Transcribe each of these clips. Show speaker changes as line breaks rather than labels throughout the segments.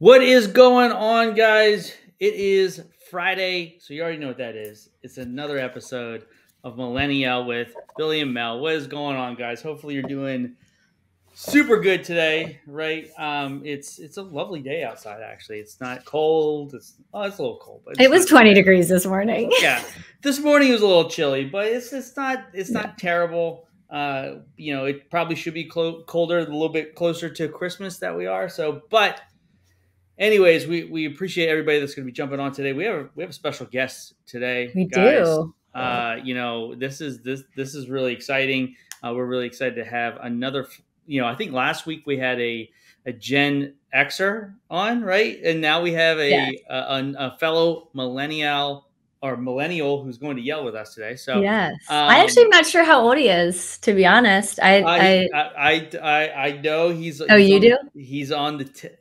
What is going on, guys? It is Friday, so you already know what that is. It's another episode of MillenniYell with Billy and Mel. What is going on, guys? Hopefully you're doing super good today, right? It's a lovely day outside, actually. It's not cold. It's a little cold, but
it was 20 degrees this morning.
Yeah, this morning was a little chilly, but it's not terrible. It probably should be colder, a little bit closer to Christmas that we are. But anyways, we appreciate everybody that's going to be jumping on today. We have a special guest today.
We
guys.
do.
This is really exciting. We're really excited to have another. I think last week we had a Gen Xer on, right? And now we have a fellow millennial who's going to yell with us today. So
yes, I actually am not sure how old he is, to be honest.
I know he's.
Oh, you do?
He's on the.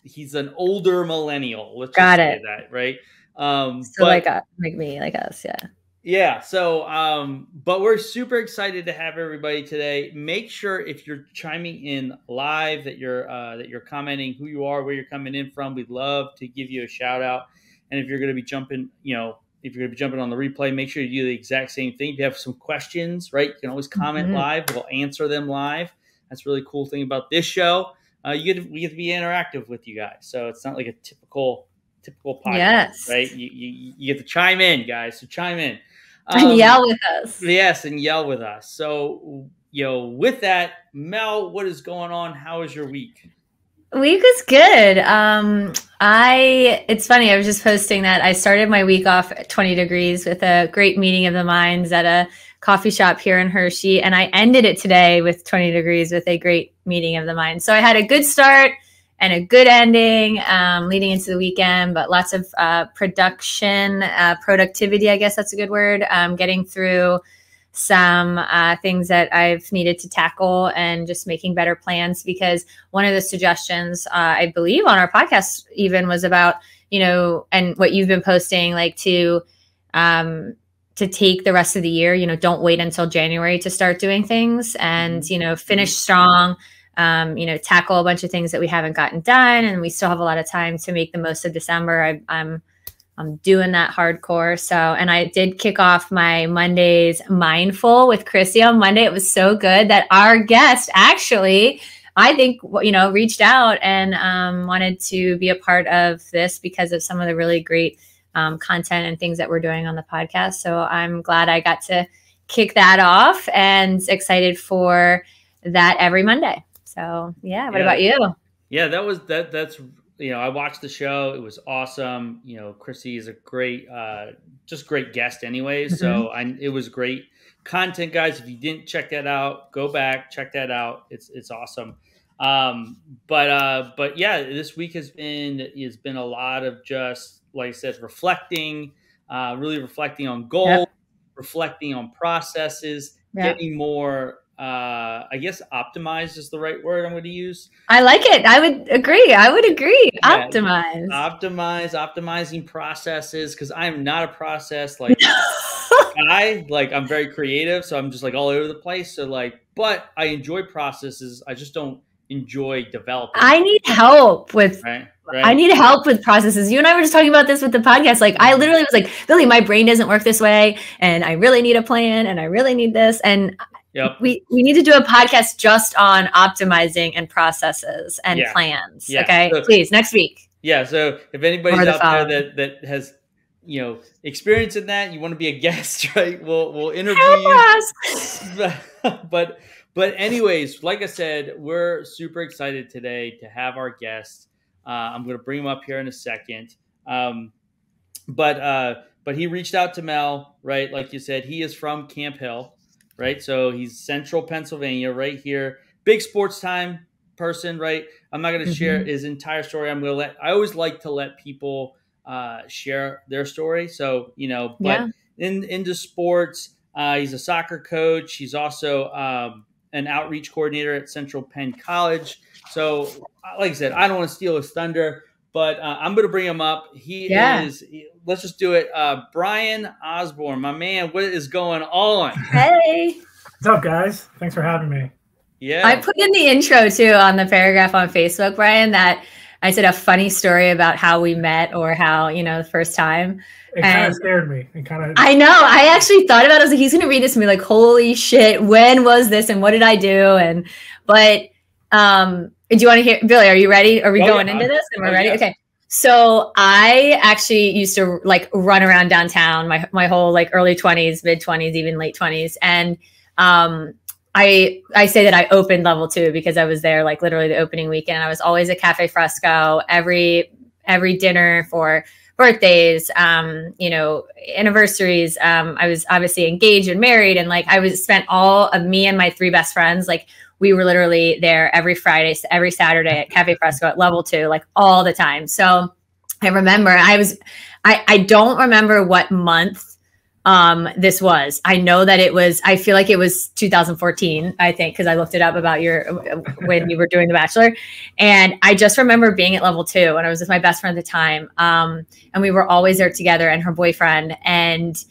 He's an older millennial. Let's
Got
just
it.
say that, right?
So like me, like us, yeah.
Yeah. So, but we're super excited to have everybody today. Make sure if you're chiming in live that you're commenting who you are, where you're coming in from. We'd love to give you a shout out. And if you're going to be jumping, on the replay, make sure you do the exact same thing. If you have some questions, right, you can always comment live. We'll answer them live. That's a really cool thing about this show. We get to be interactive with you guys, so it's not like a typical podcast,
yes.
Right? You get to chime in, guys. So chime in.
And yell with us. Yes,
and yell with us. So, with that, Mel, what is going on? How is your week?
Week was good. It's funny. I was just posting that I started my week off at 20 degrees with a great meeting of the minds at a coffee shop here in Hershey. And I ended it today with 20 degrees with a great meeting of the minds. So I had a good start and a good ending leading into the weekend, but lots of productivity, I guess that's a good word, getting through some things that I've needed to tackle and just making better plans, because one of the suggestions I believe on our podcast even was about, and what you've been posting, like to take the rest of the year, don't wait until January to start doing things and, finish strong, tackle a bunch of things that we haven't gotten done. And we still have a lot of time to make the most of December. I'm doing that hardcore. So, and I did kick off my Mondays mindful with Chrissy on Monday. It was so good that our guest actually, I think, reached out and wanted to be a part of this because of some of the really great content and things that we're doing on the podcast. So I'm glad I got to kick that off and excited for that every Monday. So what about you?
Yeah, that's I watched the show. It was awesome. Chrissy is a great guest anyways. So it was great content, guys. If you didn't check that out, go back, check that out. It's awesome. But yeah, this week has been a lot of just, like I said, reflecting, really reflecting on goals, reflecting on processes, getting more, I guess optimized is the right word I'm going to use.
I like it. I would agree. Yeah.
Optimizing processes, because I'm not a process guy. I'm very creative, so I'm just all over the place. So but I enjoy processes. I just don't enjoy developing.
I need help with.
Right.
I need help with processes. You and I were just talking about this with the podcast. I literally was like, Billy, my brain doesn't work this way, and I really need a plan, and I really need this, and. Yep. We need to do a podcast just on optimizing and processes and plans. Yeah. Okay, so, please, next week.
Yeah. So if anybody's out there that has experience in that, you want to be a guest, right? We'll interview you. But anyways, like I said, we're super excited today to have our guest. I'm going to bring him up here in a second. But he reached out to Mel, right? Like you said, he is from Camp Hill. Right. So he's Central Pennsylvania right here. Big sports time person. Right. I'm not going to share his entire story. I always like to let people share their story. So, but into sports, he's a soccer coach. He's also an outreach coordinator at Central Penn College. So like I said, I don't want to steal his thunder, but I'm going to bring him up. Let's just do it. Brian Osborne, my man, what is going on?
Hey.
What's up, guys? Thanks for having me.
Yeah.
I put in the intro, too, on the paragraph on Facebook, Brian, that I said a funny story about how we met or how, the first time.
It kind of scared me.
I know. I actually thought about it. I was like, he's going to read this and be like, holy shit, when was this? And what did I do? But do you want to hear, Billy, are you ready? Are we going into this? Am I ready? Yeah. Okay. So I actually used to like run around downtown my whole like early 20s, mid 20s, even late 20s. And I say that I opened level 2 because I was there like literally the opening weekend. I was always at Cafe Fresco every dinner for birthdays, anniversaries. I was obviously engaged and married, and like I spent all of me and my 3 best friends, like we were literally there every Friday, every Saturday at Cafe Fresco at level 2, like all the time. So I remember I don't remember what month this was. I know that I feel like it was 2014, I think, because I looked it up about when you were doing The Bachelor. And I just remember being at level 2 and I was with my best friend at the time. And we were always there together and her boyfriend. And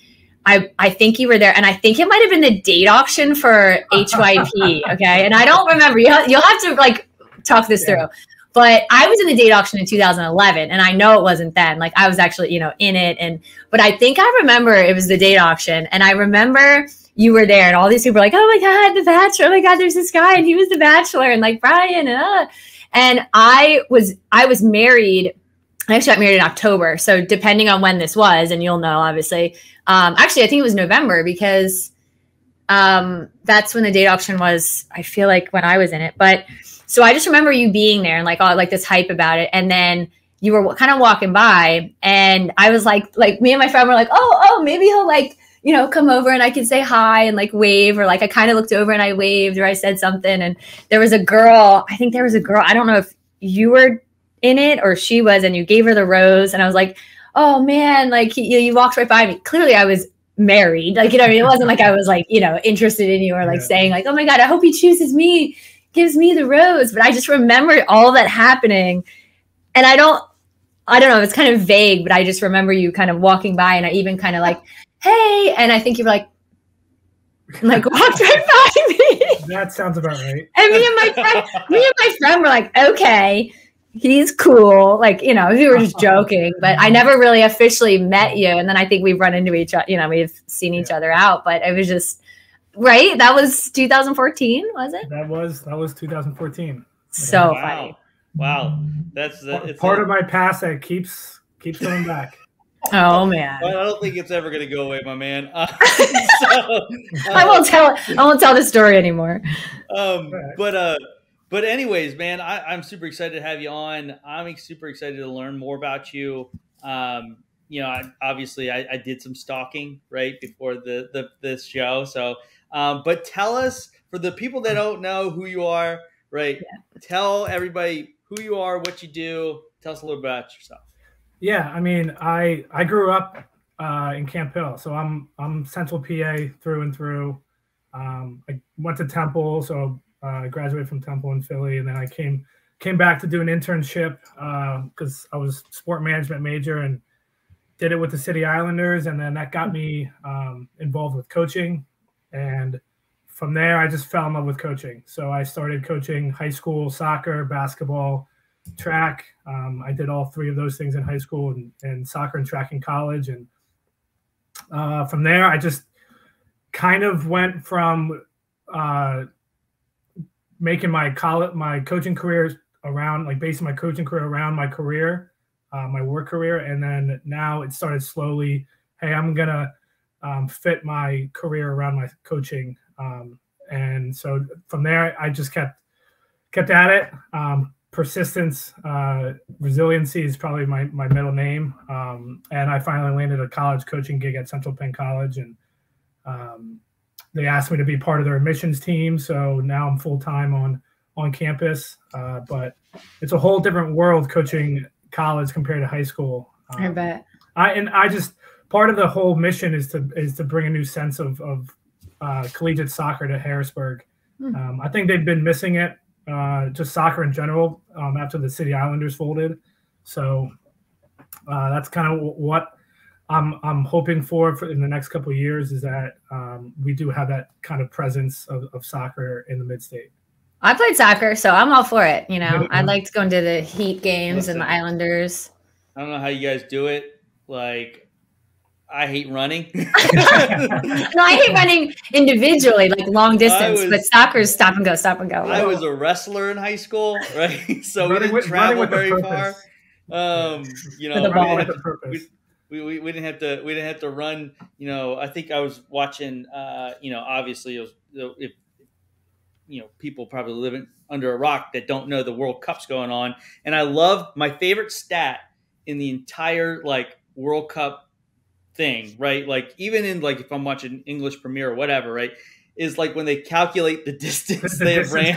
I think you were there. And I think it might have been the date auction for HYP. Okay. And I don't remember. You'll have to like talk this through. But I was in the date auction in 2011, and I know it wasn't then. Like I was actually, in it. But I think I remember it was the date auction, and I remember you were there, and all these people were like, "Oh my God, The Bachelor! Oh my God, there's this guy, and he was The Bachelor, and like Brian." And I was married. I actually got married in October, so depending on when this was, and you'll know, obviously. Actually, I think it was November because that's when the date auction was. I feel like when I was in it, but. So I just remember you being there and like all like this hype about it. And then you were kind of walking by and I was like me and my friend were like, oh, maybe he'll like, come over and I can say hi and like wave, or like I kind of looked over and I waved or I said something. And there was a girl, I don't know if you were in it or she was, and you gave her the rose. And I was like, oh man, like you walked right by me. Clearly I was married. Like, it wasn't like I was like, interested in you or like saying like, oh my God, I hope he chooses me. Gives me the rose. But I just remember all that happening. And I don't know, it's kind of vague, but I just remember you kind of walking by and I even kind of like, hey, and I think you were like walked right by me.
That sounds about right.
And me and my friend were like, okay, he's cool. Like, we were just joking, but I never really officially met you. And then I think we've run into each other, we've seen each other out, but it was just, right? That was 2014, was it?
That was 2014.
So funny.
Wow. That's
part of my past that keeps coming back.
Oh man.
Well, I don't think it's ever going to go away, my man.
I won't tell the story anymore.
But anyways, man, I'm super excited to have you on. I'm super excited to learn more about you. Obviously I did some stalking right before this show. So, but tell us, for the people that don't know who you are, right? Yeah. Tell everybody who you are, what you do. Tell us a little bit about yourself.
Yeah. I mean, I grew up in Camp Hill, so I'm Central PA through and through. I went to Temple, so I graduated from Temple in Philly, and then I came back to do an internship because I was sport management major and did it with the City Islanders, and then that got me involved with coaching. And from there, I just fell in love with coaching. So I started coaching high school soccer, basketball, track. I did all 3 of those things in high school and soccer and track in college. And from there, I just kind of went from making my coaching career around, like basing my coaching career around my career, my work career. And then now it started slowly, hey, I'm going to fit my career around my coaching. And so from there, I just kept at it. Persistence, resiliency is probably my middle name. And I finally landed a college coaching gig at Central Penn College. And they asked me to be part of their admissions team. So now I'm full-time on campus. But it's a whole different world coaching college compared to high school.
I bet.
I just, part of the whole mission is to bring a new sense of collegiate soccer to Harrisburg. I think they've been missing it, just soccer in general, after the City Islanders folded. So that's kind of what I'm hoping for in the next couple of years, is that we do have that kind of presence of soccer in the mid-state.
I played soccer, so I'm all for it. I liked going to the Heat games and the Islanders.
I don't know how you guys do it. Like, I hate running.
No, I hate running individually, like long distance, but soccer is stop and go, stop and go.
I was a wrestler in high school, right? So we didn't travel very far. We didn't have to run. I think I was watching. Obviously, it was, if people probably living under a rock that don't know the World Cup's going on, and I love my favorite stat in the entire World Cup thing, right? Like even in if I'm watching English Premier or whatever, right? Is when they calculate the distance they have ran.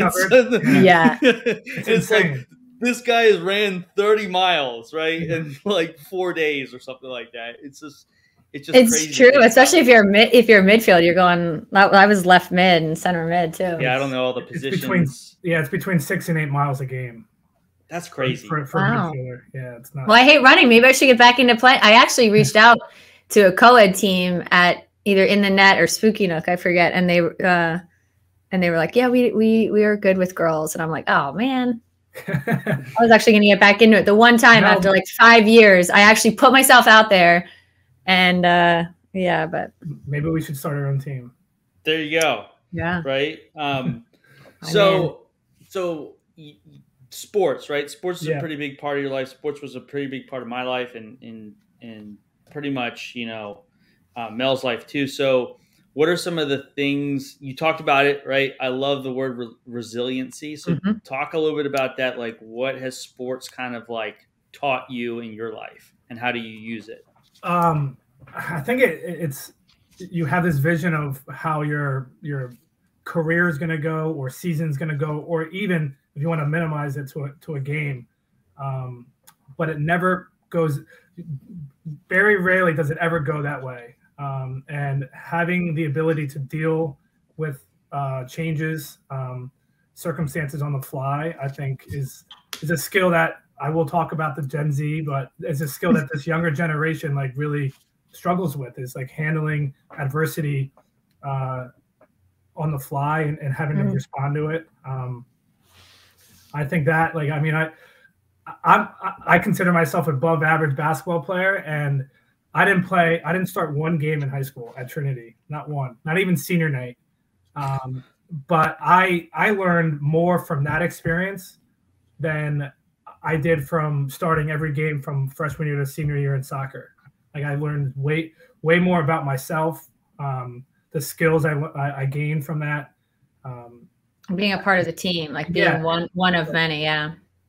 Yeah.
It's like this guy has ran 30 miles, right? In 4 days or something like that. It's crazy
true, especially if you're midfield, you're going. I was left mid and center mid too.
Yeah, I don't know all the positions.
It's between 6 and 8 miles a game.
That's crazy
for midfielder. Yeah, it's not.
Well, I hate running. Maybe I should get back into play. I actually reached out to a co-ed team at either In the Net or Spooky Nook, I forget, and they were like, "Yeah, we are good with girls," and I'm like, "Oh man." I was actually going to get back into it. The one time after 5 years, I actually put myself out there, and but
maybe we should start our own team.
There you go.
Yeah.
Right. So sports, right? Sports is a pretty big part of your life. Sports was a pretty big part of my life, and pretty much Mel's life too. So what are some of the things you talked about it, right? I love the word resiliency. So talk a little bit about that. Like what has sports kind of taught you in your life, and how do you use it?
I think it's you have this vision of how your career is going to go, or season's going to go, or even if you want to minimize it to a game. But it never goes. Very rarely does it ever go that way. And having the ability to deal with changes, circumstances on the fly, I think is a skill that I will talk about the Gen Z, but it's a skill that this younger generation really struggles with, is handling adversity on the fly and having to respond to it. I think that I consider myself above average basketball player, and I didn't start one game in high school at Trinity, not one, not even senior night. But I learned more from that experience than I did from starting every game from freshman year to senior year in soccer. I learned way more about myself, the skills I gained from that.
Being a part of the team, being one of many,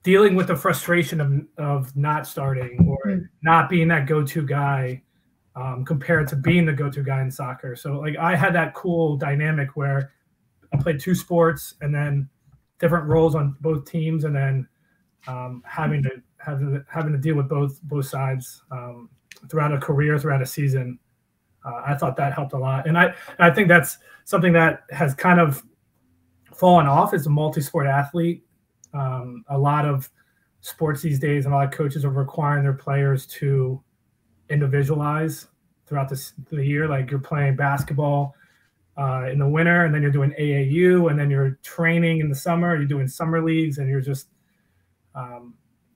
dealing with the frustration of not starting or not being that go-to guy compared to being the go-to guy in soccer. So I had that cool dynamic where I played 2 sports and then different roles on both teams, and then having to deal with both sides throughout a career, throughout a season. I thought that helped a lot. And I think that's something that has kind of fallen off as a multi-sport athlete. A lot of sports these days and a lot of coaches are requiring their players to individualize throughout the year. You're playing basketball in the winter, and then you're doing AAU, and then you're training in the summer, you're doing summer leagues, and you're just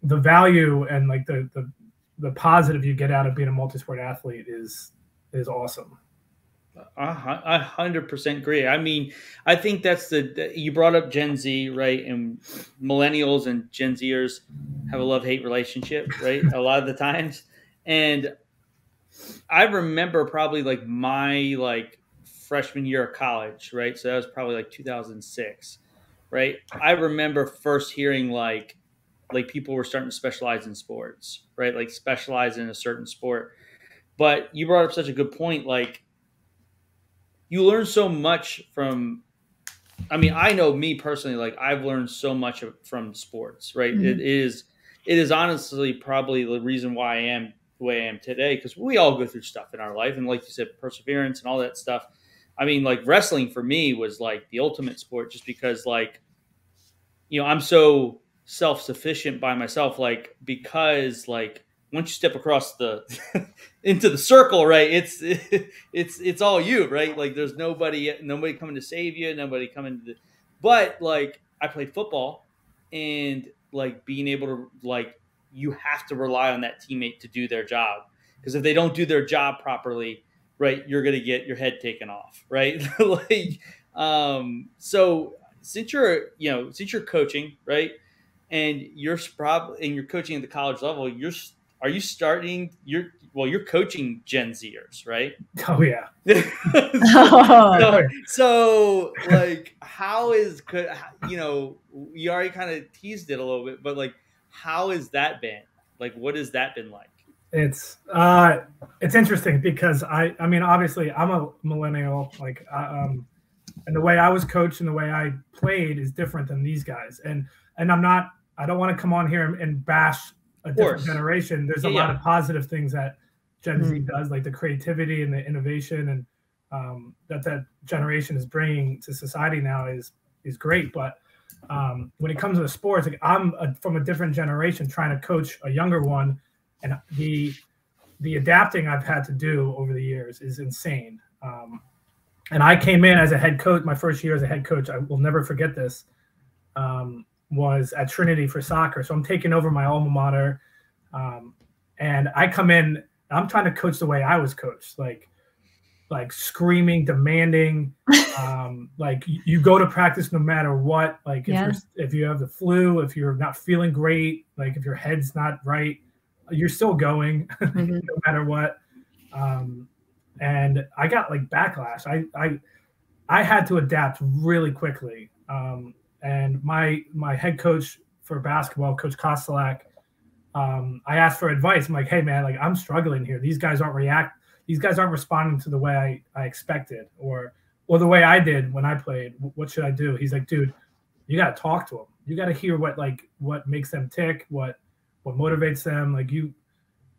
the value and the positive you get out of being a multi-sport athlete is awesome.
I 100% agree. I mean, I think that's you brought up Gen Z, right? And millennials and Gen Zers have a love-hate relationship, right? A lot of the times. And I remember probably my freshman year of college, right? So that was probably 2006, right? I remember first hearing people were starting to specialize in sports, right? Specialize in a certain sport. But you brought up such a good point, you learn so much from, I know me personally, I've learned so much from sports, right? It is honestly probably the reason why I am the way I am today, because we all go through stuff in our life. And like you said, perseverance and all that stuff. Wrestling for me was the ultimate sport, just because I'm so self-sufficient by myself, because once you step across the into the circle, right? It's all you, right? There's nobody coming to save you, nobody coming to. But I played football, and like being able to like, you have to rely on that teammate to do their job, because if they don't do their job properly, right, you're going to get your head taken off, right? Like, so since you're coaching, right, and you're coaching at the college level, you're coaching Gen Zers, right?
Oh yeah.
So like, you already kind of teased it a little bit, but like, how has that been? Like, what has that been like?
It's interesting because I mean, obviously I'm a millennial, like, and the way I was coached and the way I played is different than these guys. And I don't want to come on here and bash a different generation. There's a lot of positive things that Gen Z does, like the creativity and the innovation, and that generation is bringing to society now is great. But when it comes to the sports, like, I'm from a different generation trying to coach a younger one, and the adapting I've had to do over the years is insane. And I came in as a head coach. My first year as a head coach, I will never forget this, was at Trinity for soccer. So I'm taking over my alma mater, and I come in. I'm trying to coach the way I was coached, like screaming, demanding, like you go to practice no matter what. Like if you have the flu, if you're not feeling great, like if your head's not right, you're still going no matter what. And I got like backlash. I had to adapt really quickly. And my head coach for basketball, Coach Kostelak, I asked for advice. I'm like, hey man, like I'm struggling here. These guys aren't responding to the way I expected, or the way I did when I played. What should I do? He's like, dude, you got to talk to them. You got to hear what makes them tick, what motivates them. Like you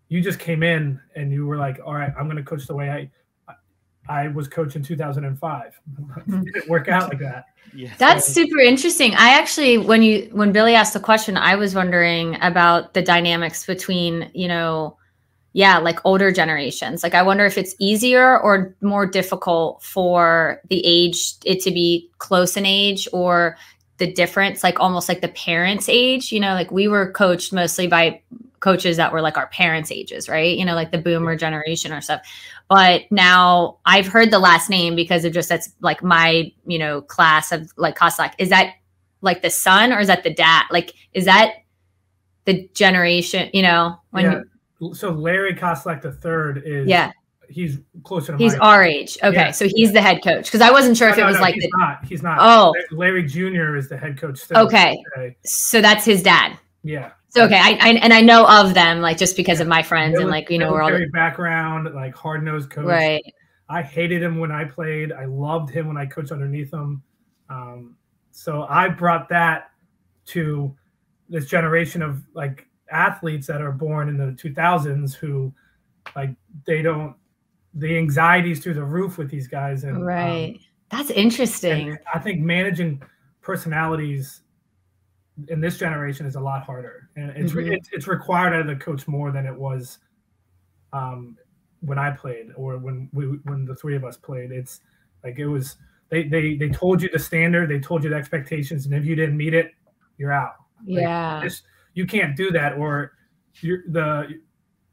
just came in and you were like, all right, I'm going to coach the way I was coached in 2005. It didn't work out like that.
Yeah.
That's super interesting. I actually, when Billy asked the question, I was wondering about the dynamics between, like older generations. Like, I wonder if it's easier or more difficult for it to be close in age, or the difference, like almost like the parents' age, like we were coached mostly by coaches that were like our parents' ages, right? Like the boomer generation or stuff. But now I've heard the last name because of just, that's like my, class of like Kostelak. Is that like the son, or is that the dad? Like, is that the generation,
So Larry Kostelak III is, he's closer to
he's our age. Okay. Yeah. So he's the head coach. Cause I wasn't sure if it was like,
he's not.
Oh,
Larry Jr. is the head coach still.
Okay. So that's his dad.
Yeah.
So, okay. I know of them, like, just because of my friends and like, we're all
background, like hard-nosed coach.
Right.
I hated him when I played. I loved him when I coached underneath him. So I brought that to this generation of like athletes that are born in the 2000s who, like, the anxiety's through the roof with these guys. And
right. That's interesting.
I think managing personalities in this generation is a lot harder, and it's required out of the coach more than it was when I played, or when the three of us played. It's like, it was they told you the standard, they told you the expectations, and if you didn't meet it, you're out. Like, you can't do that, or the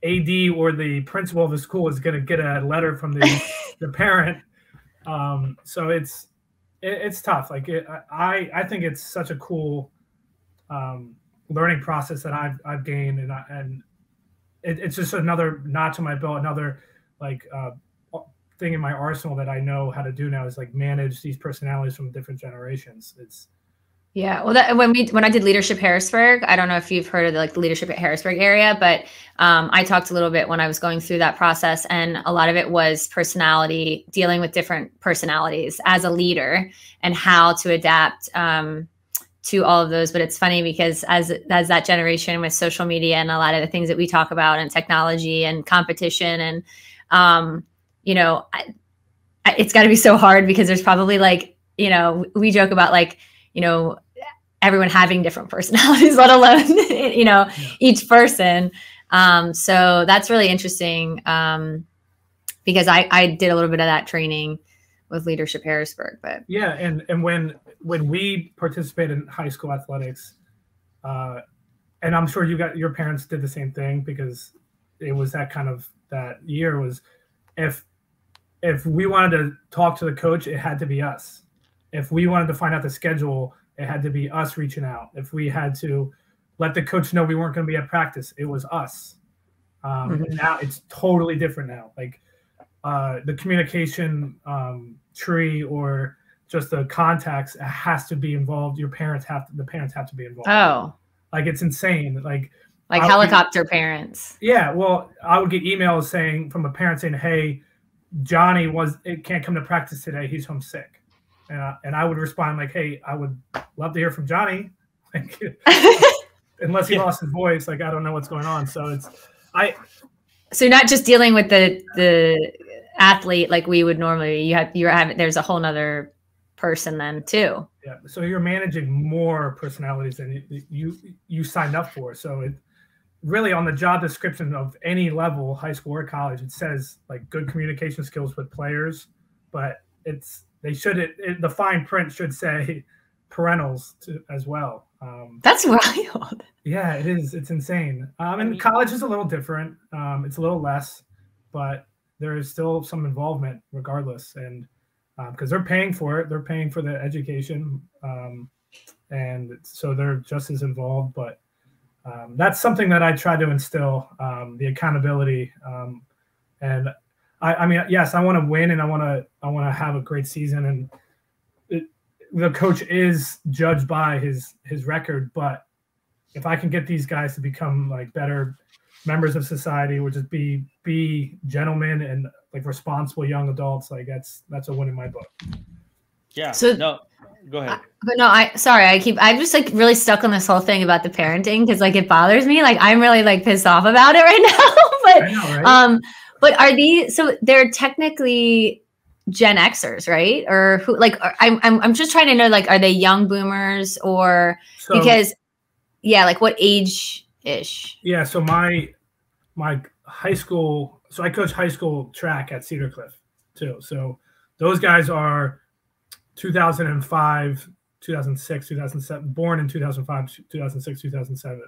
AD or the principal of the school is going to get a letter from the parent. So it's tough. Like, I think it's such a cool learning process that I've gained, and it's just another notch on my belt, another like thing in my arsenal that I know how to do now, is like manage these personalities from different generations.
Well, when I did Leadership Harrisburg, I don't know if you've heard of the Leadership at Harrisburg area, but I talked a little bit when I was going through that process, and a lot of it was personality, dealing with different personalities as a leader and how to adapt to all of those. But it's funny because as that generation with social media and a lot of the things that we talk about, and technology and competition, and it's got to be so hard, because there's probably we joke about everyone having different personalities, let alone each person. So that's really interesting, because I did a little bit of that training with Leadership Harrisburg. But
and when when we participated in high school athletics, and I'm sure your parents did the same thing, because it was that year was, if we wanted to talk to the coach, it had to be us. If we wanted to find out the schedule, it had to be us reaching out. If we had to let the coach know we weren't going to be at practice, it was us. And now it's totally different now. Like the communication tree, or just the contacts, has to be involved. The parents have to be involved.
Oh,
like it's insane. Like
helicopter parents.
Yeah. Well, I would get emails from a parent saying, "Hey, Johnny can't come to practice today. He's homesick." And I would respond like, "Hey, I would love to hear from Johnny." Like, unless he lost his voice, like I don't know what's going on. So
So you're not just dealing with the athlete like we would normally. There's a whole nother person then too.
Yeah. So you're managing more personalities than you signed up for. So it really, on the job description of any level, high school or college, it says like good communication skills with players, but the fine print should say parentals as well.
That's wild.
Yeah, it is. It's insane. And college is a little different. It's a little less, but there is still some involvement regardless. And because they're paying for it, they're paying for the education. And so they're just as involved. But that's something that I try to instill, the accountability. And I mean, yes, I want to win, and I want to have a great season. And the coach is judged by his record, but if I can get these guys to become like better members of society, or just be gentlemen and like responsible young adults, like that's a win in my book.
Yeah.
So
no, go ahead.
But no, I'm just like really stuck on this whole thing about the parenting, because like it bothers me. Like I'm really like pissed off about it right now. But
I know, right?
But so they're technically Gen Xers, right? Or who? Like I'm just trying to know, like, are they young boomers, or because like what age ish?
Yeah. So my high school. So I coach high school track at Cedar Cliff too. So those guys are 2005, 2006, 2007, born in 2005, 2006, 2007.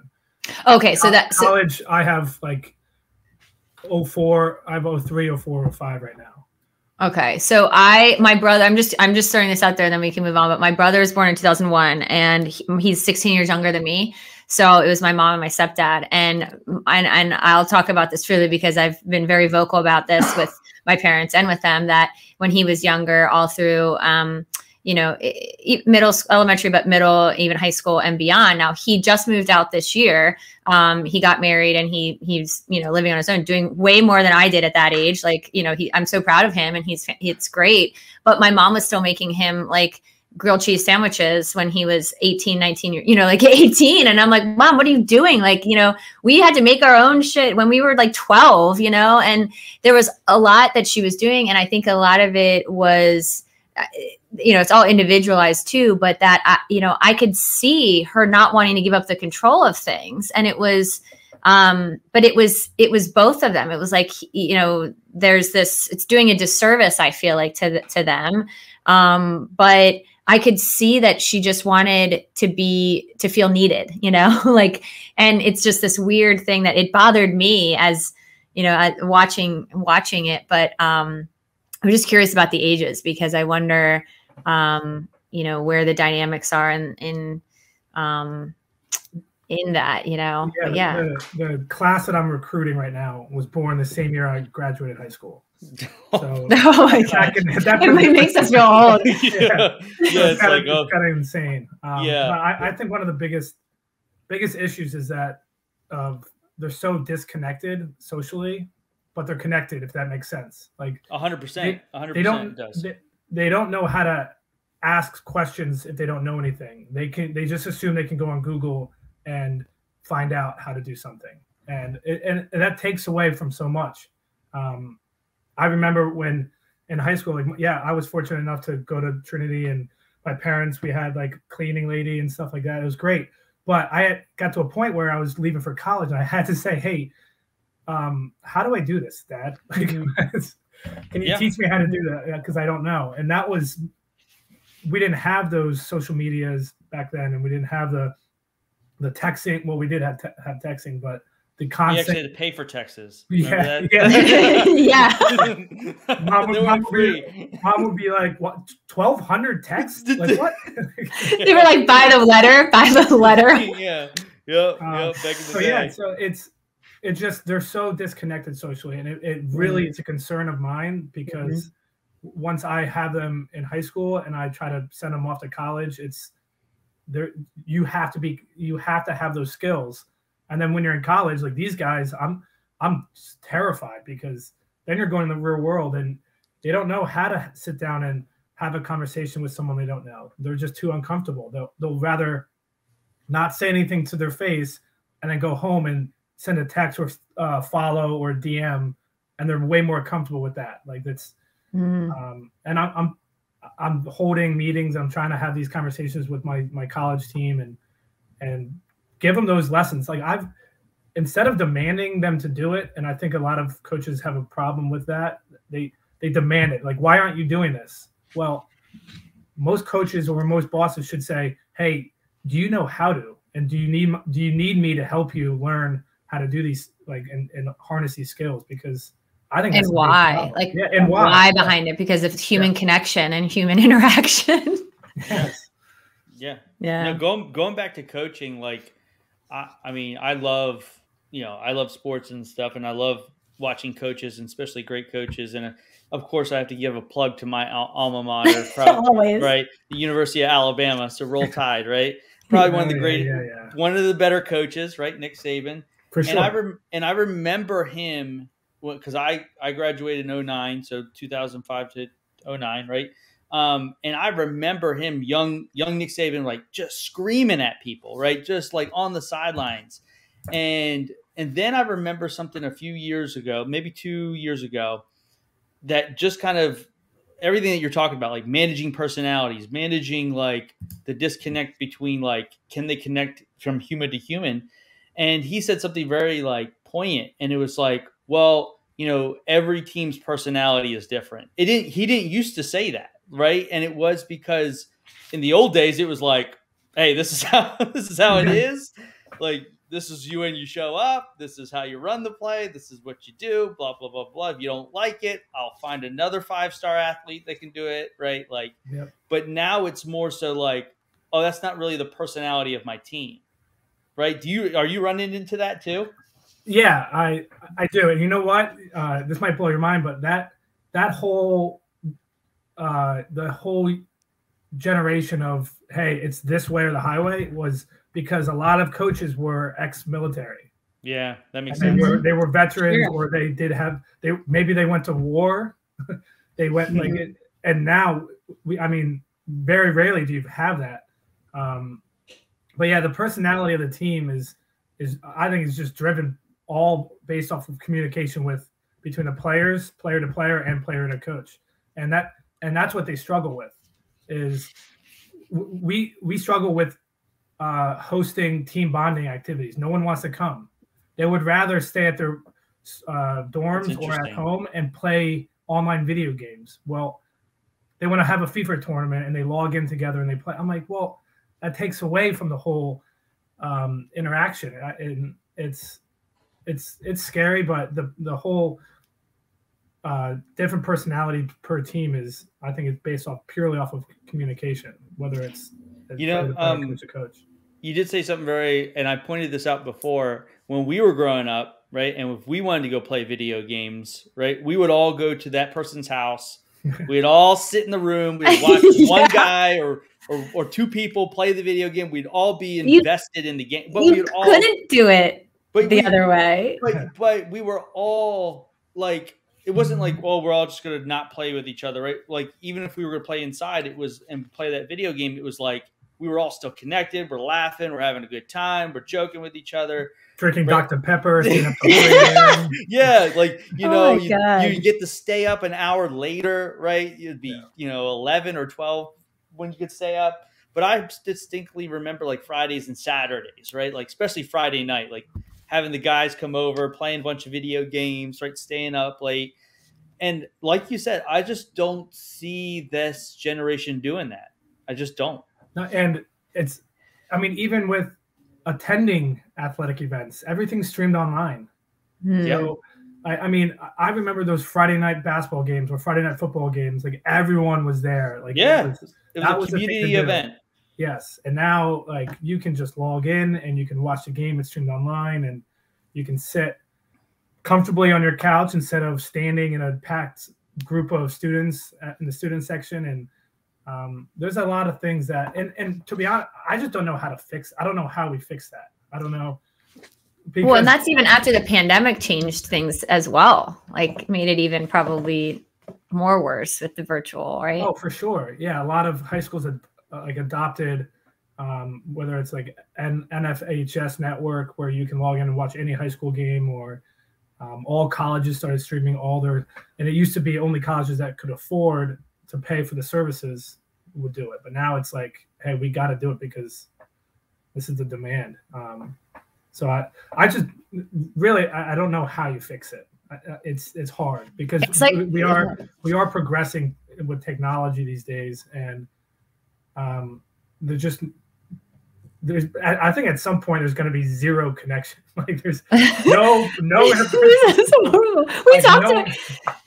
Okay, so
college, I have like 04, I have 03, 04, 05 right now.
Okay, so my brother, I'm just throwing this out there, and then we can move on. But my brother was born in 2001, and he's 16 years younger than me. So it was my mom and my stepdad, and I'll talk about this freely because I've been very vocal about this with my parents and with them, that when he was younger, all through middle, elementary, but middle, even high school and beyond. Now he just moved out this year. He got married, and he's living on his own, doing way more than I did at that age. Like, I'm so proud of him, and it's great. But my mom was still making him like grilled cheese sandwiches when he was 18, 19, like 18. And I'm like, Mom, what are you doing? Like, we had to make our own shit when we were like 12, and there was a lot that she was doing. And I think a lot of it was, it's all individualized too, but that, I could see her not wanting to give up the control of things. And it was, but it was both of them. It was like, there's this, it's doing a disservice, I feel like, to them. But I could see that she just wanted to feel needed, like, and it's just this weird thing that it bothered me as, watching it. But, I'm just curious about the ages, because I wonder, where the dynamics are in that,
Yeah. The class that I'm recruiting right now was born the same year I graduated high school. So
oh my God. It makes us feel old.
Yeah, it's kind of insane. I think one of the biggest issues is that they're so disconnected socially, but they're connected, if that makes sense. Like
100%. 100%
they don't know how to ask questions if they don't know anything. They just assume they can go on Google and find out how to do something, and that takes away from so much. I remember when in high school, I was fortunate enough to go to Trinity, and my parents, we had like cleaning lady and stuff like that. It was great. But I got to a point where I was leaving for college, and I had to say, hey, how do I do this, Dad? Like, can you teach me how to do that? Because I don't know. And that was we didn't have those social medias back then, and we didn't have the texting. Well, we did have texting, but the constant.
We actually had to pay for texts.
Yeah,
yeah.
Mom would be like, "What? 1,200 texts? Like what?"
They were like, "Buy the letter, buy the letter."
Yeah. Yep. Back in the day.
Yeah. So it's just they're so disconnected socially, and it really is a concern of mine because once I have them in high school and I try to send them off to college, it's there. You have to have those skills. And then when you're in college, like these guys, I'm terrified because then you're going in the real world and they don't know how to sit down and have a conversation with someone they don't know. They're just too uncomfortable. They'll rather not say anything to their face and then go home and send a text or follow or DM, and they're way more comfortable with that. Like that's, and I'm holding meetings. I'm trying to have these conversations with my college team and give them those lessons. Like instead of demanding them to do it, and I think a lot of coaches have a problem with that. They demand it. Like, why aren't you doing this? Well, most coaches or most bosses should say, "Hey, do you know how to? And do you need me to help you learn how to do these, like, and harness these skills?" Because I think
and why, like,
and
why behind it? Because of human connection and human interaction.
Yes.
Yeah.
Yeah.
Going back to coaching, like, I mean, I love sports and stuff, and I love watching coaches, and especially great coaches. And of course, I have to give a plug to my alma mater, right? The University of Alabama. So Roll Tide, right? Probably one of the one of the better coaches, right? Nick Saban.
For sure.
And I remember him because I graduated in 2009, so 2005 to 2009, right? And I remember him, young Nick Saban, like just screaming at people, right? Just like on the sidelines. And then I remember something a few years ago, maybe 2 years ago, that just kind of everything that you're talking about, like managing personalities, managing like the disconnect between like, can they connect from human to human? And he said something very like poignant. And it was like, well, every team's personality is different. He didn't used to say that. Right. And it was because in the old days, it was like, hey, this is how it is. Like, this is you when you show up. This is how you run the play. This is what you do, blah, blah, blah, blah. If you don't like it, I'll find another 5-star athlete that can do it. Right. Like, But now it's more so like, oh, that's not really the personality of my team. Right. Are you running into that too?
Yeah, I do. And you know what? This might blow your mind, but that whole the whole generation of, hey, it's this way or the highway was because a lot of coaches were ex-military.
Yeah, that makes sense.
They were veterans, or maybe they went to war. They went and now very rarely do you have that. But yeah, the personality of the team is I think is just driven all based off of communication between the players, player to player, and player to coach, and that's what they struggle with. Is we struggle with hosting team bonding activities. No one wants to come. They would rather stay at their dorms or at home and play online video games. Well, they want to have a FIFA tournament and they log in together and they play. I'm like, well, that takes away from the whole interaction, and it's scary. But the whole different personality per team is, I think, it's based purely off of communication, whether it's coach to coach.
You did say something and I pointed this out before, when we were growing up, right? And if we wanted to go play video games, right, we would all go to that person's house. We'd all sit in the room. We'd watch one guy or two people play the video game. We'd all be invested in the game. But we
couldn't do it the other way.
But we were all like, it wasn't like, well, we're all just going to not play with each other, right? Like, even if we were going to play inside, and play that video game, it was like we were all still connected. We're laughing. We're having a good time. We're joking with each other.
Drinking Dr. Pepper.
Yeah, like, you get to stay up an hour later, right? It'd be, 11 or 12 when you could stay up. But I distinctly remember like Fridays and Saturdays, right? Like, especially Friday night, like having the guys come over, playing a bunch of video games, right? Staying up late. And like you said, I just don't see this generation doing that. I just don't.
And it's, I mean, even with attending athletic events, everything's streamed online. So, I mean, I remember those Friday night basketball games or Friday night football games. Like everyone was there. Like
it was a community event.
Yes, and now like you can just log in and you can watch the game. It's streamed online, and you can sit comfortably on your couch instead of standing in a packed group of students in the student section. And there's a lot of things that, and to be honest, I just don't know how to fix. I don't know how we fix that. I don't know.
Well, and that's even after the pandemic changed things as well, like made it even probably more worse with the virtual, right?
Oh, for sure. Yeah, a lot of high schools have like adopted, whether it's like an NFHS network where you can log in and watch any high school game, or all colleges started streaming all their, and it used to be only colleges that could afford to pay for the services would do it. But now it's like, hey, we got to do it because this is the demand. So I just really, I don't know how you fix it. It's hard because it's like, we are progressing with technology these days, and there's I think at some point there's going to be zero connection. Like there's no.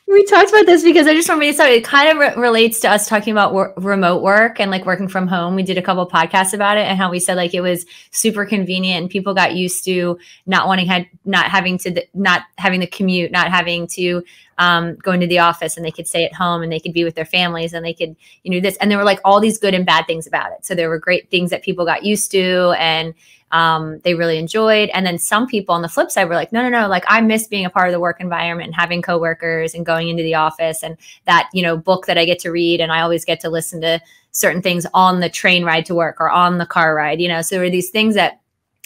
We talked about this because I just want to say it kind of relates to us talking about remote work and like working from home. We did a couple of podcasts about it and how we said like it was super convenient and people got used to not having the commute, not having to go into the office, and they could stay at home and they could be with their families and they could, this. And there were like all these good and bad things about it. So there were great things that people got used to and they really enjoyed. And then some people on the flip side were like, no, like I miss being a part of the work environment and having coworkers and going into the office and that, book that I get to read. And I always get to listen to certain things on the train ride to work or on the car ride, so there were these things that,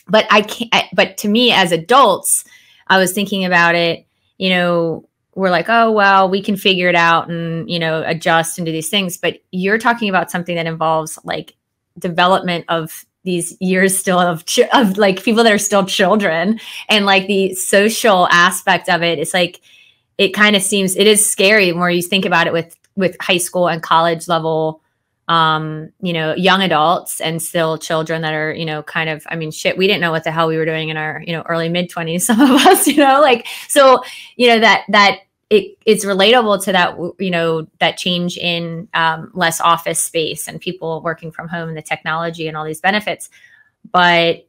but to me as adults, I was thinking about it, we're like, oh, well, we can figure it out and, adjust and do these things. But you're talking about something that involves like development of these years still of like people that are still children, and like the social aspect of it. It's like, it kind of seems, it is scary the more you think about it with high school and college level, young adults and still children that are, kind of, we didn't know what the hell we were doing in our, early mid-20s, some of us, so, that it's relatable to that, that change in less office space and people working from home and the technology and all these benefits. But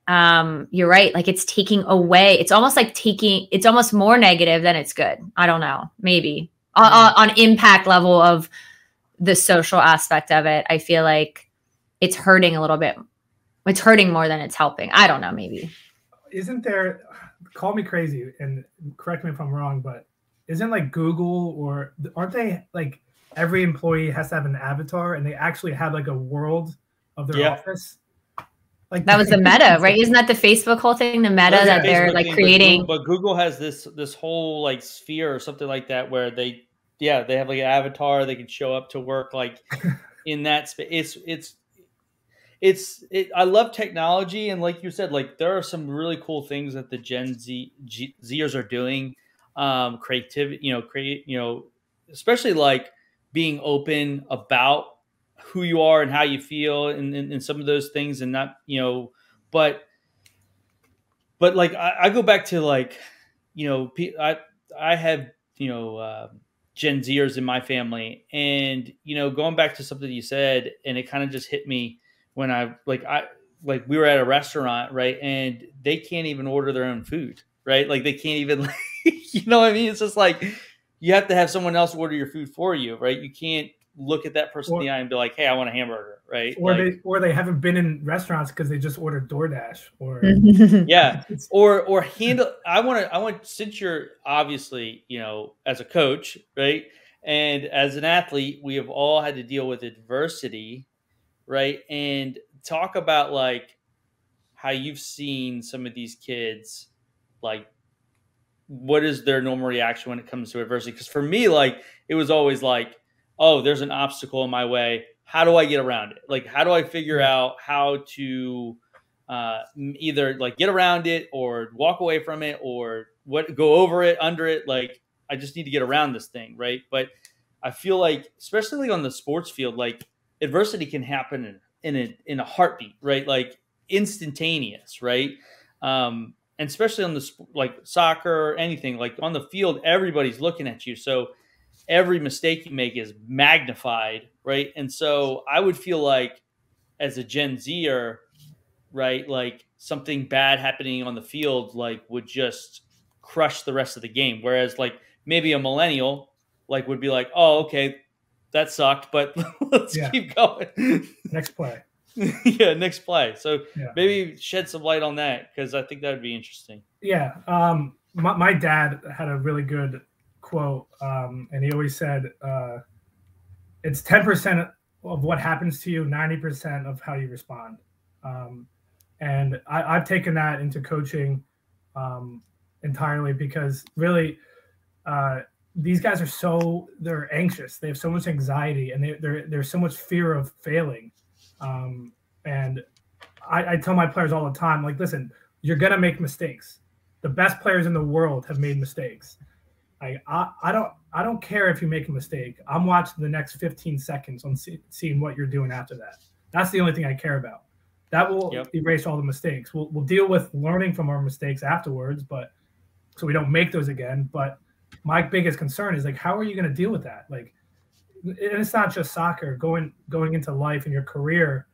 you're right. Like it's taking away, it's almost more negative than it's good. I don't know, maybe on impact level of the social aspect of it. I feel like it's hurting a little bit. It's hurting more than it's helping. I don't know, maybe.
Isn't there, call me crazy and correct me if I'm wrong, but isn't like Google, or aren't they like every employee has to have an avatar and they actually have like a world of their office? Like
that was the Meta, right? Isn't that the Facebook whole thing? The Meta that they're like creating.
But Google has this whole like sphere or something like that where they have like an avatar. They can show up to work like in that space. I love technology, and like you said, like there are some really cool things that the Gen Zers are doing. Creativity, especially like being open about who you are and how you feel and some of those things, and not, but like I go back to like, I have, Gen Zers in my family, and, going back to something you said, and it kind of just hit me when we were at a restaurant, right? And they can't even order their own food, right? Like they can't even, you know what I mean? It's just like, you have to have someone else order your food for you, right? You can't look at that person in the eye and be like, hey, I want a hamburger, right?
Or they haven't been in restaurants because they just ordered DoorDash or
or handle. I want, since you're obviously, as a coach, right? And as an athlete, we have all had to deal with adversity, right? And talk about like how you've seen some of these kids, like, what is their normal reaction when it comes to adversity? Because for me, like, it was always like, oh, there's an obstacle in my way. How do I get around it? Like, how do I figure out how to either like get around it or walk away from it or go over it, under it? Like, I just need to get around this thing, right? But I feel like, especially like on the sports field, like adversity can happen in a heartbeat, right? Like instantaneous, right? And especially on the like soccer or anything, like on the field, everybody's looking at you. So every mistake you make is magnified, right? And so I would feel like as a Gen Zer, right, like something bad happening on the field, like would just crush the rest of the game. Whereas like maybe a millennial, like would be like, oh, okay, that sucked, but let's keep going.
Next play.
Yeah, next play. So maybe shed some light on that, because I think that would be interesting.
Yeah. My dad had a really good quote, and he always said, it's 10% of what happens to you, 90% of how you respond. And I've taken that into coaching entirely, because really these guys are they're anxious. They have so much anxiety, and there's so much fear of failing. And I tell my players all the time, like, listen, you're going to make mistakes. The best players in the world have made mistakes. I don't care if you make a mistake. I'm watching the next 15 seconds on seeing what you're doing after that. That's the only thing I care about. That will erase all the mistakes. We'll deal with learning from our mistakes afterwards, but so we don't make those again. But my biggest concern is, like, how are you going to deal with that? Like, and it's not just soccer. Going into life and your career,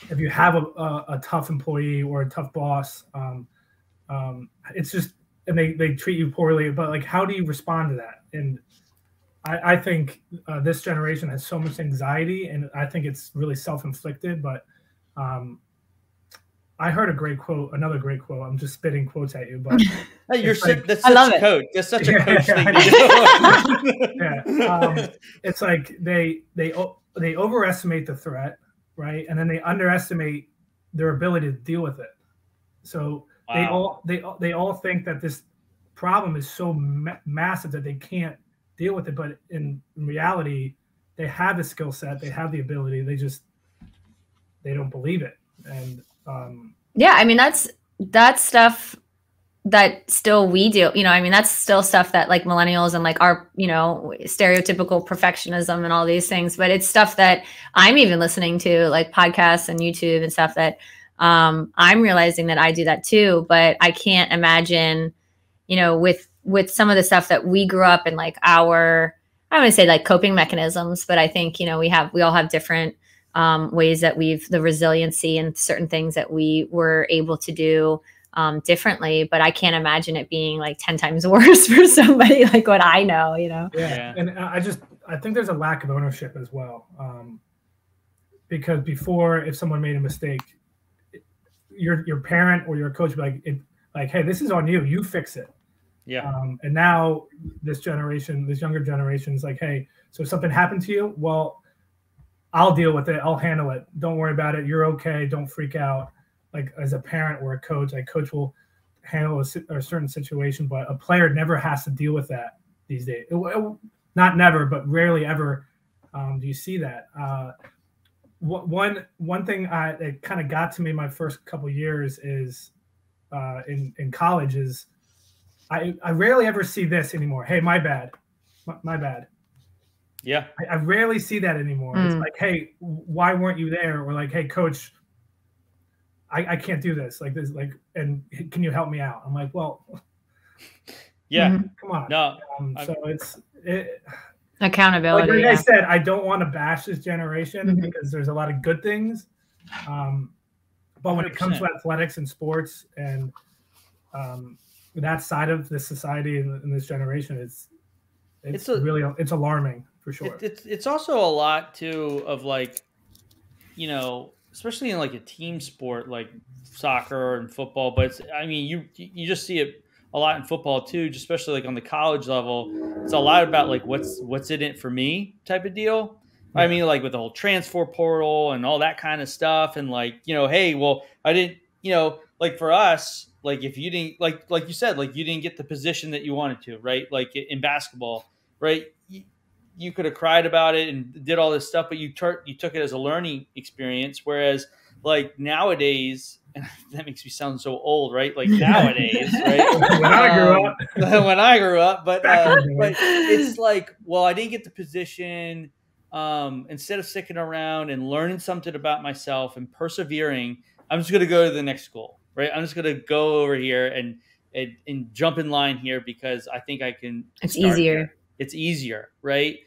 if you have a tough employee or a tough boss, it's just, and they treat you poorly, but like, how do you respond to that? And I think this generation has so much anxiety, and I think it's really self-inflicted. But I heard another great quote. I'm just spitting quotes at you, but
hey, that's such a coach. That's such a coach thing to do.
It's like they overestimate the threat, right, and then they underestimate their ability to deal with it. So they all think that this problem is so massive that they can't deal with it, but in reality, they have the skill set, they have the ability, they don't believe it. And
yeah, I mean, that's stuff that still we do, I mean, that's still stuff that like millennials and like our, stereotypical perfectionism and all these things, but it's stuff that I'm even listening to, like podcasts and YouTube and stuff that I'm realizing that I do that too. But I can't imagine, with some of the stuff that we grew up in, like I wouldn't say like coping mechanisms, but I think, we all have different ways that the resiliency and certain things that we were able to do differently. But I can't imagine it being like 10 times worse for somebody like what I know,
Yeah. And I think there's a lack of ownership as well. Because before, if someone made a mistake, your parent or your coach would be like, hey, this is on you. You fix it.
Yeah.
And now this younger generation is like, hey, so if something happened to you, well, I'll deal with it. I'll handle it. Don't worry about it. You're okay. Don't freak out. Like, as a parent or a coach, coach will handle a certain situation, but a player never has to deal with that these days. Not never, but rarely ever do you see that. One thing that kind of got to me my first couple of years is in college is I rarely ever see this anymore. Hey, my bad. My bad.
Yeah.
I rarely see that anymore. It's like, hey, why weren't you there? Or like, hey, coach, I can't do this. Like this, like, and can you help me out? I'm like, well,
yeah,
come on.
No.
So it's
accountability.
Like I said, I don't want to bash this generation because there's a lot of good things. But when it comes to athletics and sports and that side of the society in this generation, it's alarming for sure.
It's also a lot too of like, especially in like a team sport like soccer and football. But you just see it a lot in football too, especially like on the college level. It's a lot about like what's in it for me type of deal. Yeah. I mean, like with the whole transfer portal and all that kind of stuff, and like, hey, well, I didn't, like for us, like if you didn't, like you said, like you didn't get the position that you wanted to, right? Like in basketball, right? You could have cried about it and did all this stuff, but you took it as a learning experience. Whereas like nowadays, and that makes me sound so old, right? Like nowadays, right? when I grew up, but it's like, well, I didn't get the position, instead of sticking around and learning something about myself and persevering, I'm just going to go to the next school, right? I'm just going to go over here and jump in line here because I think I can.
It's easier.
Here. It's easier, right?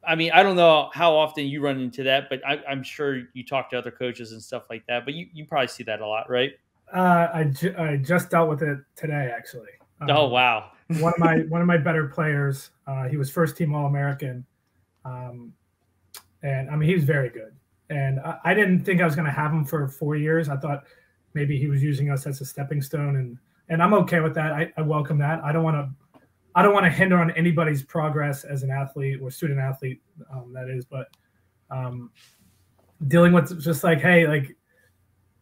I mean, I don't know how often you run into that, but I'm sure you talk to other coaches and stuff like that. But you probably see that a lot, right?
I just dealt with it today, actually.
Oh wow!
one of my better players. He was first team All-American, and I mean he was very good. And I didn't think I was going to have him for 4 years. I thought maybe he was using us as a stepping stone, and I'm okay with that. I welcome that. I don't want to hinder on anybody's progress as an athlete or student athlete, that is, but dealing with just like, hey, like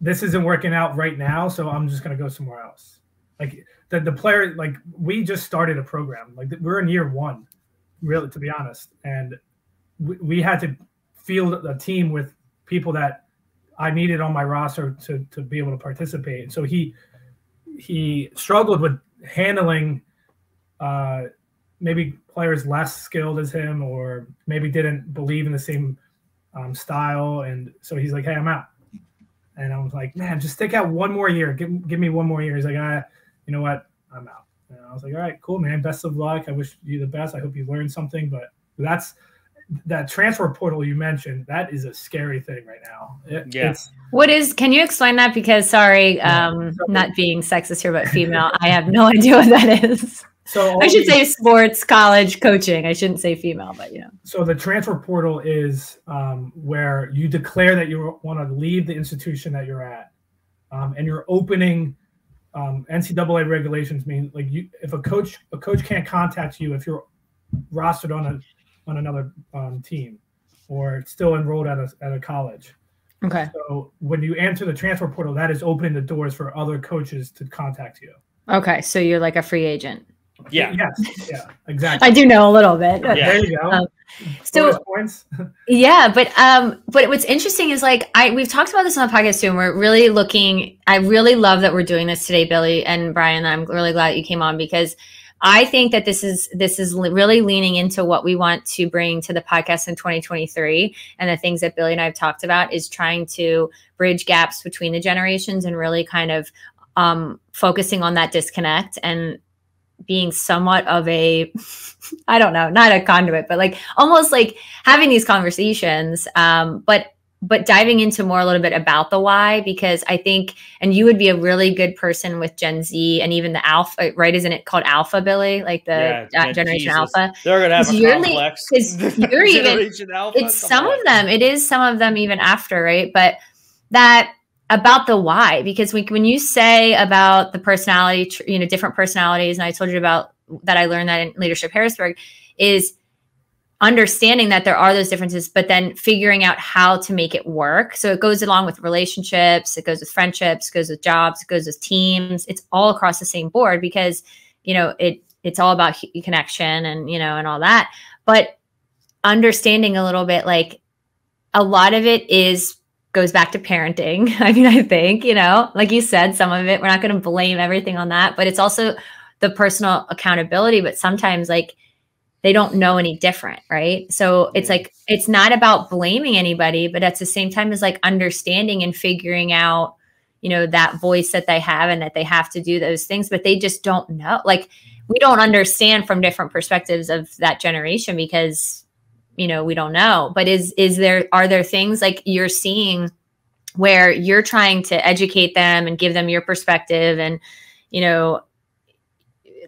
this isn't working out right now, so I'm just going to go somewhere else. Like the player, like we just started a program, like we're in year 1, really, to be honest. And we had to field a team with people that I needed on my roster to be able to participate. And so he struggled with handling maybe players less skilled as him, or maybe didn't believe in the same style. And so he's like, hey, I'm out. And I was like, man, just stick out 1 more year. Give me 1 more year. He's like, you know what? I'm out. And I was like, all right, cool, man. Best of luck. I wish you the best. I hope you learned something. But that transfer portal you mentioned, that is a scary thing right now.
Can you explain that? Because sorry, not being sexist here, but female, I have no idea what that is. So I should say sports, college, coaching. I shouldn't say female, but yeah.
So the transfer portal is where you declare that you want to leave the institution that you're at, and you're opening. NCAA regulations mean like if a coach can't contact you if you're rostered on another team or still enrolled at a college.
Okay.
So when you enter the transfer portal, that is opening the doors for other coaches to contact you.
Okay, so you're like a free agent.
Yeah.
Yes. Yeah. Exactly.
I do know a little bit.
Yeah. There you go.
So
points.
Yeah, but what's interesting is like we've talked about this on the podcast too, and we're really looking. I really love that we're doing this today, Billy and Brian. I'm really glad that you came on because I think that this is really leaning into what we want to bring to the podcast in 2023, and the things that Billy and I have talked about is trying to bridge gaps between the generations and really kind of focusing on that disconnect and being somewhat of a, I don't know, not a conduit, but like almost like having these conversations, but diving into more a little bit about the why, because I think, and you would be a really good person with Gen Z and even the Alpha, right? Isn't it called Alpha, Billy? Like the Generation Alpha.
They're going to have a complex.
Because you're even,
Alpha,
it's some of them. It is some of them even after, right? But that about the why, because when you say about the personality, different personalities, and I told you about that, I learned that in Leadership Harrisburg, is understanding that there are those differences, but then figuring out how to make it work. So it goes along with relationships, it goes with friendships, it goes with jobs, it goes with teams. It's all across the same board because, it's all about connection and, and all that. But understanding a little bit, like a lot of it goes back to parenting. I mean, I think, like you said, some of it, we're not going to blame everything on that, but it's also the personal accountability. But sometimes like they don't know any different, right? So it's like, it's not about blaming anybody, but at the same time is like understanding and figuring out, that voice that they have and that they have to do those things, but they just don't know. Like we don't understand from different perspectives of that generation because we don't know. But are there things like you're seeing where you're trying to educate them and give them your perspective, and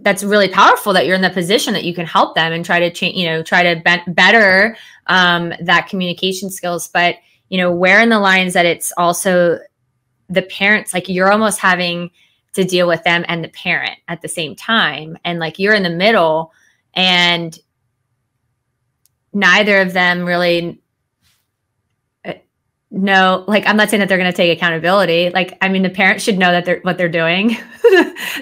that's really powerful that you're in the position that you can help them and try to change, try to better that communication skills. But where in the lines that it's also the parents, like you're almost having to deal with them and the parent at the same time, and like you're in the middle, and neither of them really know, like, I'm not saying that they're going to take accountability. Like, I mean, the parents should know that what they're doing.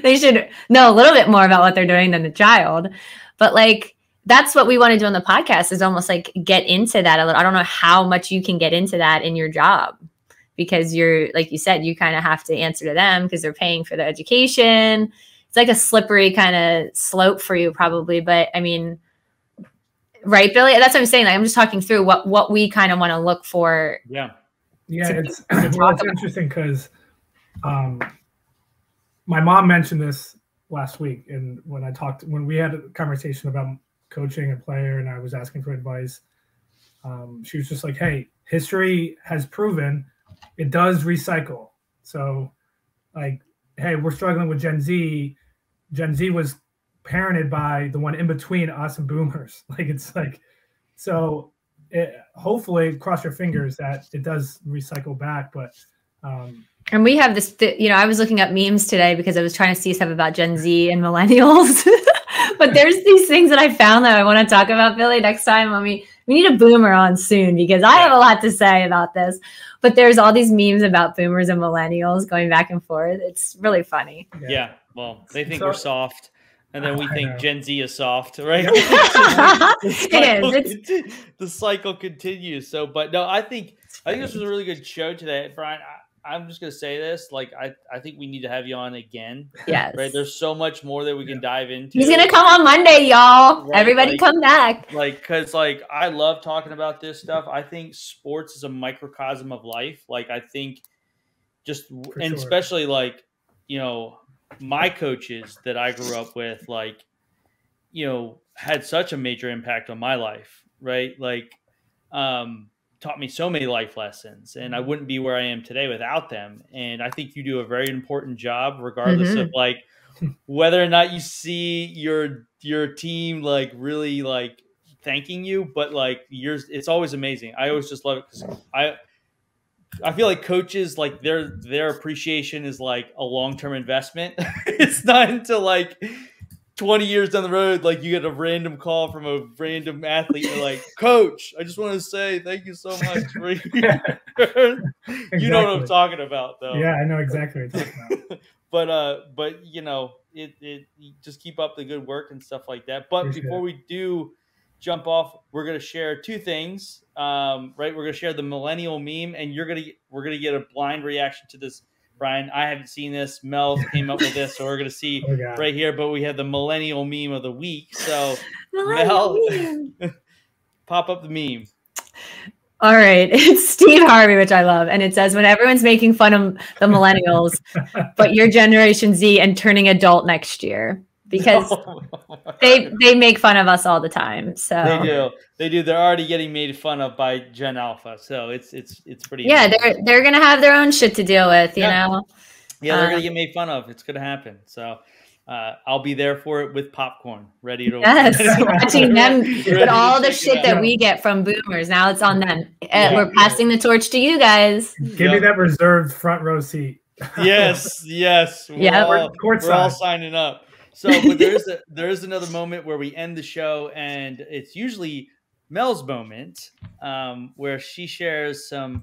They should know a little bit more about what they're doing than the child. But like, that's what we want to do on the podcast, is almost like get into that a little. I don't know how much you can get into that in your job, because you're, like you said, you kind of have to answer to them because they're paying for their education. It's like a slippery kind of slope for you probably. But I mean, Right, Billy? That's what I'm saying. Like, I'm just talking through what we kind of want to look for.
Yeah.
Yeah, it's interesting because my mom mentioned this last week, and when we had a conversation about coaching a player and I was asking for advice, she was just like, hey, history has proven it does recycle. So like, hey, we're struggling with Gen Z. Gen Z was parented by the one in between us and boomers. Like, it's like, so hopefully cross your fingers that it does recycle back. But
and we have this, I was looking up memes today because I was trying to see stuff about Gen Z and millennials. But there's these things that I found that I want to talk about, Billy, next time. We need a boomer on soon because I have a lot to say about this. But there's all these memes about boomers and millennials going back and forth. It's really funny.
Yeah. Well, they think we're soft. And then we think Gen Z is soft, right?
It is.
The cycle continues. So, but no, I think this was a really good show today, Brian. I'm just gonna say this, like I think we need to have you on again.
Yes.
Right. There's so much more that we can dive into.
He's gonna come on Monday, y'all. Right? Everybody come back.
Because I love talking about this stuff. I think sports is a microcosm of life. Like I think especially my coaches that I grew up with, had such a major impact on my life, right? Taught me so many life lessons, and I wouldn't be where I am today without them. And I think you do a very important job, regardless of whether or not you see your team really thanking you, but it's always amazing. I always just love it because I feel like coaches, their appreciation is like a long-term investment. It's not until 20 years down the road, you get a random call from a random athlete. You're like, Coach, I just want to say thank you so much for
Exactly.
You know what I'm talking about, though.
Yeah, I know exactly what you're talking about.
but it just keep up the good work and stuff like that. But before we do jump off, we're going to share two things, right? We're going to share the millennial meme, and we're going to get a blind reaction to this, Brian. I haven't seen this. Mel came up with this, so we're going to see right here. But we have the millennial meme of the week. So Mel, pop up the meme.
All right. It's Steve Harvey, which I love. And it says, when everyone's making fun of the millennials, but you're Generation Z and turning adult next year. Because they make fun of us all the time. So
they do. They're already getting made fun of by Gen Alpha. So it's pretty.
Yeah, amazing. They're gonna have their own shit to deal with, you know.
Yeah, they're gonna get made fun of. It's gonna happen. So I'll be there for it with popcorn, ready to
watching them get all the shit that we get from boomers. Now it's on them. We're passing the torch to you guys.
Give me that reserved front row seat.
Yes. We're all signing up. So, but there is another moment where we end the show, and it's usually Mel's moment, where she shares some,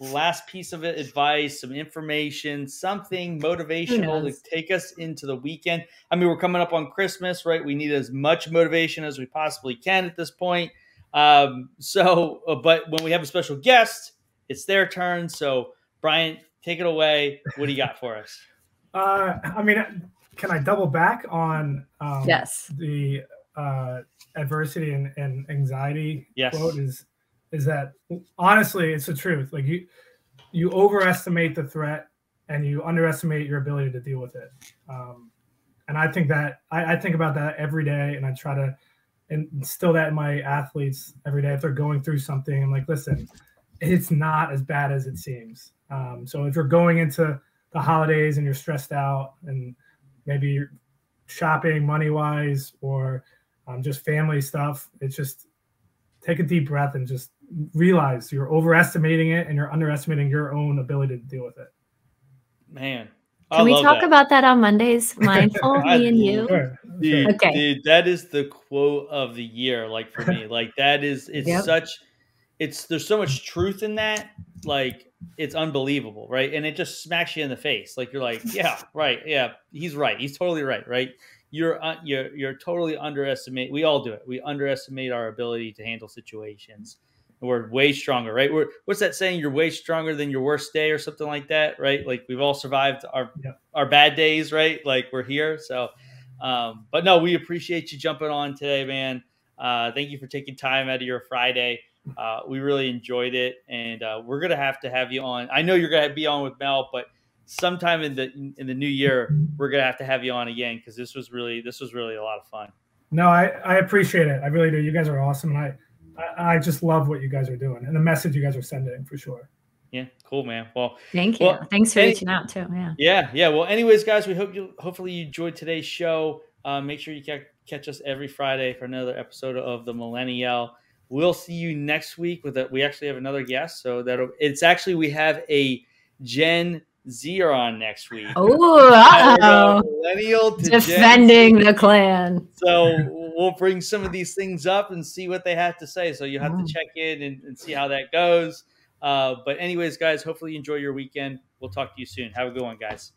last piece of advice, some information, something motivational to take us into the weekend. I mean, we're coming up on Christmas, right? We need as much motivation as we possibly can at this point. But when we have a special guest, it's their turn. So, Brian, take it away. What do you got for us?
Can I double back on
yes.
the adversity and anxiety quote is that honestly it's the truth. Like you overestimate the threat and you underestimate your ability to deal with it. And I think that I think about that every day, and I try to instill that in my athletes every day. If they're going through something, I'm like, listen, it's not as bad as it seems. So if you're going into the holidays and you're stressed out and maybe you're shopping money-wise or just family stuff, it's just take a deep breath and just realize you're overestimating it and you're underestimating your own ability to deal with it.
Man.
Can we talk about that on Mondays? Mindful, me and you?
Sure.
Dude,
okay.
Dude, that is the quote of the year. Like for me, there's so much truth in that. Like it's unbelievable. Right. And it just smacks you in the face. Like you're like, yeah, right. Yeah, he's right. He's totally right. Right. You're totally underestimate. We all do it. We underestimate our ability to handle situations. We're way stronger, right? What's that saying? You're way stronger than your worst day or something like that, right? Like we've all survived our bad days, right? Like we're here. So, but no, we appreciate you jumping on today, man. Thank you for taking time out of your Friday. We really enjoyed it, and we're gonna have to have you on. I know you're gonna be on with Mel, but sometime in the new year, we're gonna have to have you on again because this was really a lot of fun.
No, I appreciate it. I really do. You guys are awesome, and I just love what you guys are doing and the message you guys are sending for sure.
Yeah, cool, man. Well,
thank you. Thanks for reaching out too.
Yeah. Well, anyways, guys, we hopefully you enjoyed today's show. Make sure you catch us every Friday for another episode of the MillenniYell. We'll see you next week we actually have another guest. So we have a Gen Zer on next week.
Oh,
millennial to
defending the clan.
So we'll bring some of these things up and see what they have to say. So you have to check in and see how that goes. But anyways, guys, hopefully you enjoy your weekend. We'll talk to you soon. Have a good one, guys.